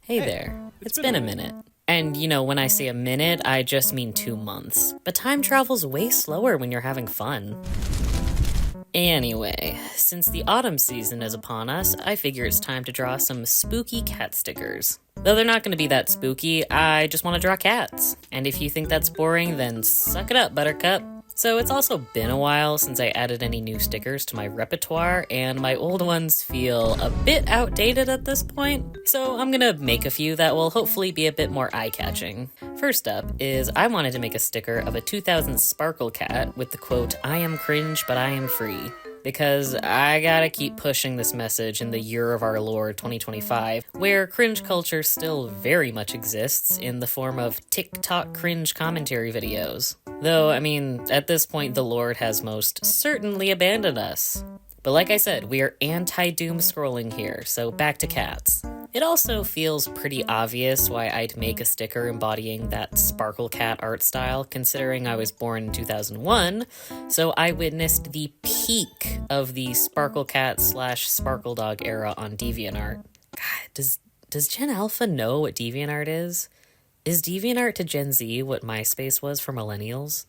Hey there, it's been a minute. And you know, when I say a minute, I just mean 2 months. But time travels way slower when you're having fun. Anyway, since the autumn season is upon us, I figure it's time to draw some spooky cat stickers. Though they're not going to be that spooky, I just want to draw cats. And if you think that's boring, then suck it up, Buttercup. So it's also been a while since I added any new stickers to my repertoire, and my old ones feel a bit outdated at this point. So I'm gonna make a few that will hopefully be a bit more eye-catching. First up is I wanted to make a sticker of a 2000 Sparkle Cat with the quote, "I am cringe, but I am free." Because I gotta keep pushing this message in the year of our Lord 2025, where cringe culture still very much exists in the form of TikTok cringe commentary videos. Though, I mean, at this point the Lord has most certainly abandoned us. But like I said, we are anti-doom-scrolling here, so back to cats. It also feels pretty obvious why I'd make a sticker embodying that Sparkle Cat art style, considering I was born in 2001, so I witnessed the peak of the Sparkle Cat / Sparkle Dog era on DeviantArt. God, does Gen Alpha know what DeviantArt is? Is DeviantArt to Gen Z what MySpace was for millennials?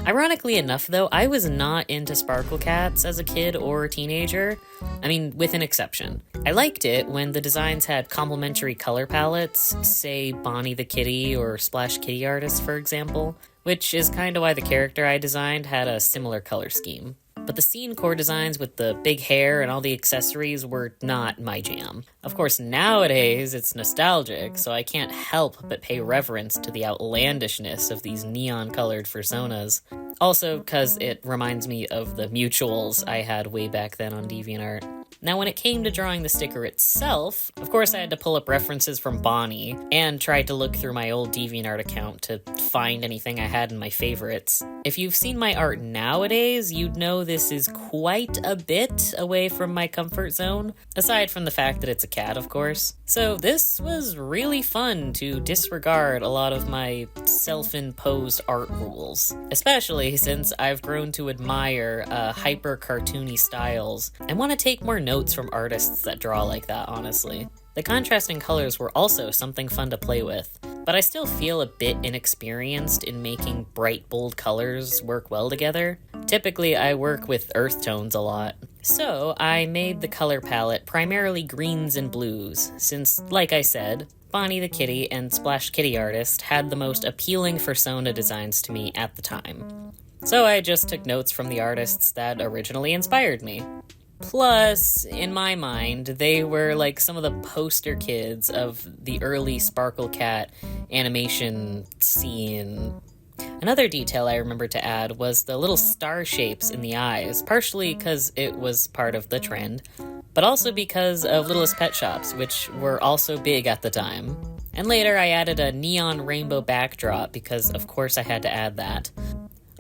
Ironically enough, though, I was not into Sparkle Cats as a kid or teenager. I mean, with an exception. I liked it when the designs had complementary color palettes, say Bonnie the Kitty or Splash Kitty Artist, for example, which is kinda why the character I designed had a similar color scheme. But the scene core designs with the big hair and all the accessories were not my jam. Of course, nowadays it's nostalgic, so I can't help but pay reverence to the outlandishness of these neon-colored personas. Also, because it reminds me of the mutuals I had way back then on DeviantArt. Now, when it came to drawing the sticker itself, of course I had to pull up references from Bonnie, and tried to look through my old DeviantArt account to find anything I had in my favorites. If you've seen my art nowadays, you'd know this is quite a bit away from my comfort zone, aside from the fact that it's a cat, of course. So this was really fun to disregard a lot of my self-imposed art rules, especially since I've grown to admire hyper-cartoony styles and want to take more notes from artists that draw like that, honestly. The contrasting colors were also something fun to play with, but I still feel a bit inexperienced in making bright, bold colors work well together. Typically, I work with earth tones a lot. So I made the color palette primarily greens and blues, since, like I said, Bonnie the Kitty and Splash Kitty Artist had the most appealing fursona designs to me at the time. So I just took notes from the artists that originally inspired me. Plus, in my mind, they were like some of the poster kids of the early Sparkle Cat animation scene. Another detail I remember to add was the little star shapes in the eyes, partially because it was part of the trend, but also because of Littlest Pet Shops, which were also big at the time. And later I added a neon rainbow backdrop because of course I had to add that.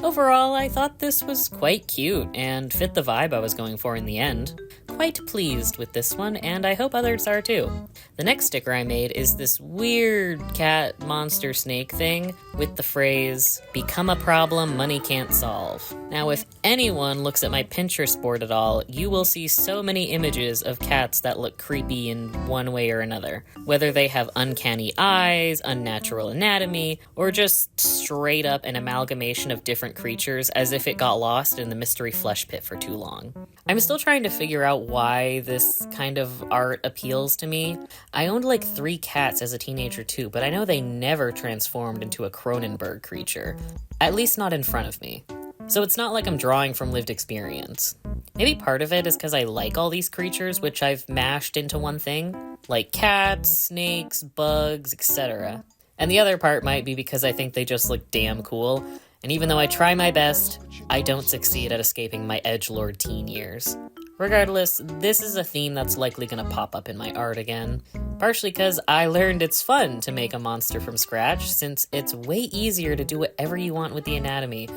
Overall, I thought this was quite cute and fit the vibe I was going for in the end. Quite pleased with this one, and I hope others are too. The next sticker I made is this weird cat monster snake thing with the phrase, "Become a problem money can't solve." Now, if anyone looks at my Pinterest board at all, you will see so many images of cats that look creepy in one way or another. Whether they have uncanny eyes, unnatural anatomy, or just straight up an amalgamation of different creatures as if it got lost in the mystery flesh pit for too long. I'm still trying to figure out why this kind of art appeals to me. I owned like 3 cats as a teenager too, but I know they never transformed into a Cronenberg creature. At least not in front of me. So it's not like I'm drawing from lived experience. Maybe part of it is because I like all these creatures, which I've mashed into one thing, like cats, snakes, bugs, etc. And the other part might be because I think they just look damn cool, and even though I try my best, I don't succeed at escaping my edgelord teen years. Regardless, this is a theme that's likely going to pop up in my art again, partially because I learned it's fun to make a monster from scratch, since it's way easier to do whatever you want with the anatomy.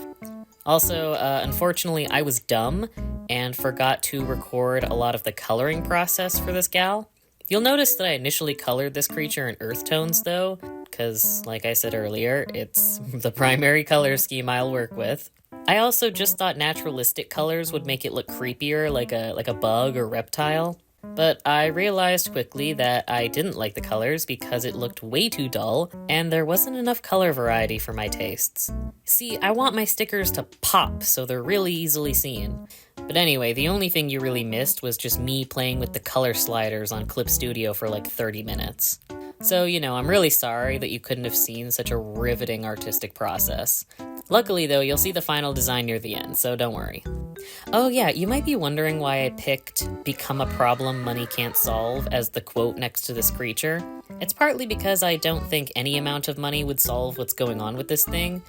Also, unfortunately, I was dumb and forgot to record a lot of the coloring process for this gal. You'll notice that I initially colored this creature in earth tones, though, because, like I said earlier, it's the primary color scheme I'll work with. I also just thought naturalistic colors would make it look creepier, like a bug or reptile. But I realized quickly that I didn't like the colors because it looked way too dull, and there wasn't enough color variety for my tastes. See, I want my stickers to pop so they're really easily seen. But anyway, the only thing you really missed was just me playing with the color sliders on Clip Studio for like 30 minutes. So, I'm really sorry that you couldn't have seen such a riveting artistic process. Luckily, though, you'll see the final design near the end, so don't worry. Oh yeah, you might be wondering why I picked "become a problem money can't solve" as the quote next to this creature. It's partly because I don't think any amount of money would solve what's going on with this thing.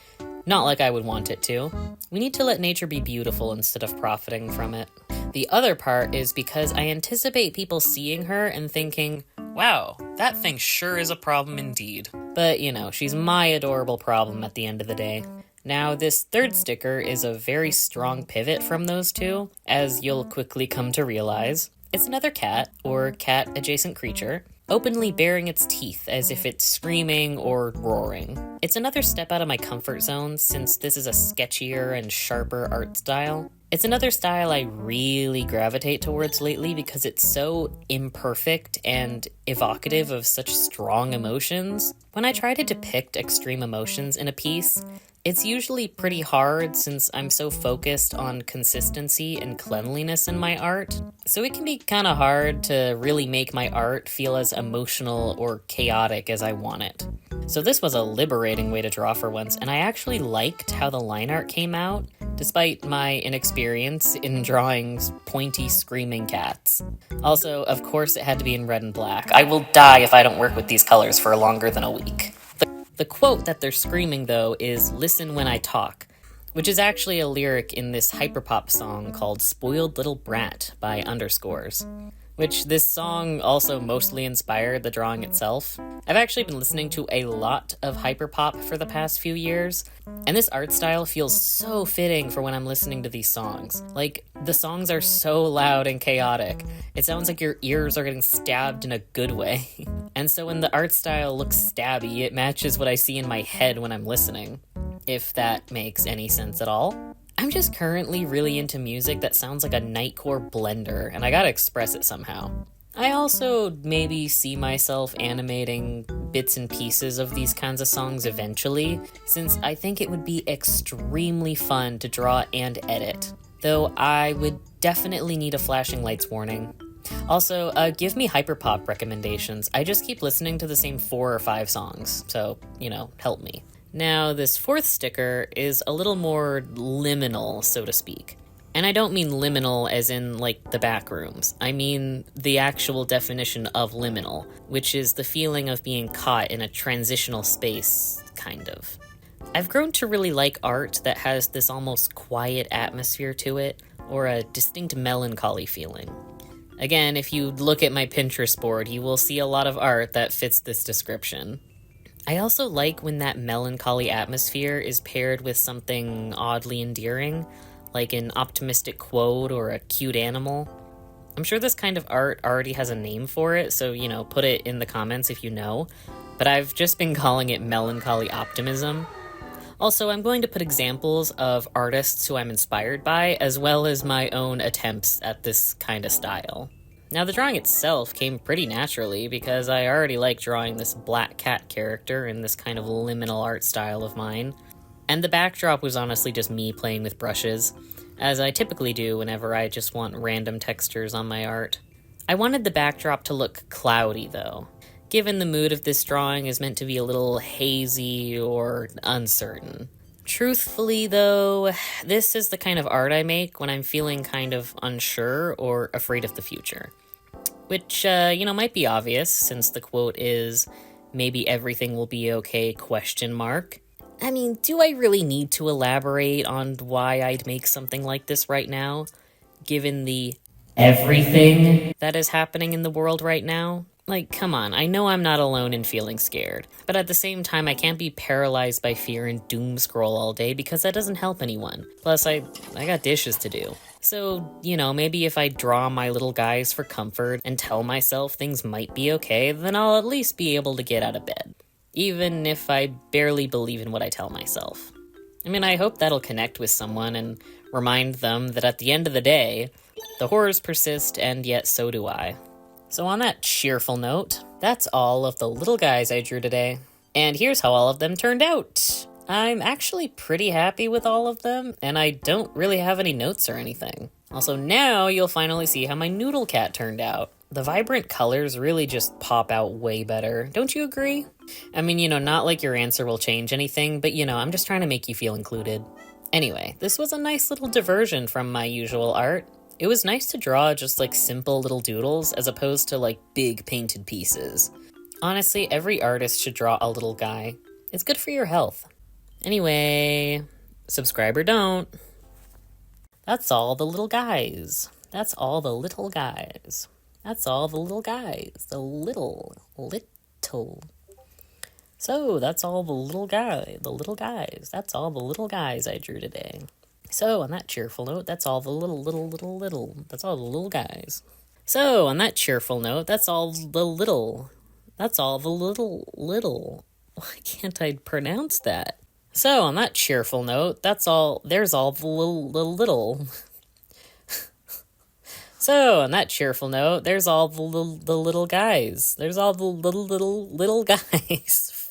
Not like I would want it to. We need to let nature be beautiful instead of profiting from it. The other part is because I anticipate people seeing her and thinking, wow, that thing sure is a problem indeed. But, she's my adorable problem at the end of the day. Now, this third sticker is a very strong pivot from those two, as you'll quickly come to realize. It's another cat, or cat-adjacent creature, openly baring its teeth as if it's screaming or roaring. It's another step out of my comfort zone since this is a sketchier and sharper art style. It's another style I really gravitate towards lately because it's so imperfect and evocative of such strong emotions. When I try to depict extreme emotions in a piece, it's usually pretty hard since I'm so focused on consistency and cleanliness in my art. So it can be kind of hard to really make my art feel as emotional or chaotic as I want it. So this was a liberating way to draw for once, and I actually liked how the line art came out, despite my inexperience in drawing pointy, screaming cats. Also, of course, it had to be in red and black. I will die if I don't work with these colors for longer than a week. The quote that they're screaming, though, is "listen when I talk," which is actually a lyric in this hyperpop song called "Spoiled Little Brat" by Underscores, which this song also mostly inspired the drawing itself. I've actually been listening to a lot of hyperpop for the past few years, and this art style feels so fitting for when I'm listening to these songs. Like, the songs are so loud and chaotic. It sounds like your ears are getting stabbed in a good way. And so when the art style looks stabby, it matches what I see in my head when I'm listening. If that makes any sense at all. I'm just currently really into music that sounds like a nightcore blender, and I gotta express it somehow. I also maybe see myself animating bits and pieces of these kinds of songs eventually, since I think it would be extremely fun to draw and edit. Though I would definitely need a flashing lights warning. Also, give me hyperpop recommendations. I just keep listening to the same 4 or 5 songs, so, help me. Now, this fourth sticker is a little more liminal, so to speak. And I don't mean liminal as in, like, the back rooms. I mean the actual definition of liminal, which is the feeling of being caught in a transitional space, kind of. I've grown to really like art that has this almost quiet atmosphere to it, or a distinct melancholy feeling. Again, if you look at my Pinterest board, you will see a lot of art that fits this description. I also like when that melancholy atmosphere is paired with something oddly endearing, like an optimistic quote or a cute animal. I'm sure this kind of art already has a name for it, so, put it in the comments if you know, but I've just been calling it melancholy optimism. Also, I'm going to put examples of artists who I'm inspired by, as well as my own attempts at this kind of style. Now, the drawing itself came pretty naturally because I already like drawing this black cat character in this kind of liminal art style of mine. And the backdrop was honestly just me playing with brushes, as I typically do whenever I just want random textures on my art. I wanted the backdrop to look cloudy, though, given the mood of this drawing is meant to be a little hazy or uncertain. Truthfully, though, this is the kind of art I make when I'm feeling kind of unsure or afraid of the future. Which, might be obvious, since the quote is, "maybe everything will be okay, question mark." I mean, do I really need to elaborate on why I'd make something like this right now, given the everything that is happening in the world right now? Like, come on, I know I'm not alone in feeling scared, but at the same time, I can't be paralyzed by fear and doomscroll all day because that doesn't help anyone. Plus, I got dishes to do. So, maybe if I draw my little guys for comfort and tell myself things might be okay, then I'll at least be able to get out of bed. Even if I barely believe in what I tell myself. I mean, I hope that'll connect with someone and remind them that at the end of the day, the horrors persist and yet so do I. So on that cheerful note, that's all of the little guys I drew today. And here's how all of them turned out. I'm actually pretty happy with all of them, and I don't really have any notes or anything. Also, now you'll finally see how my noodle cat turned out. The vibrant colors really just pop out way better. Don't you agree? I mean, not like your answer will change anything, but I'm just trying to make you feel included. Anyway, this was a nice little diversion from my usual art. It was nice to draw just like simple little doodles as opposed to like big painted pieces. Honestly, every artist should draw a little guy. It's good for your health. Anyway, subscribe or don't. That's all the little guys. That's all the little guys. That's all the little guys. The little. So, that's all the little guys. That's all the little guys I drew today. So, on that cheerful note, that's all the that's all the little guys. So, on that cheerful note, that's all the little. Why can't I pronounce that? So, on that cheerful note, there's all the little. So, on that cheerful note, there's all the little guys. There's all the little guys.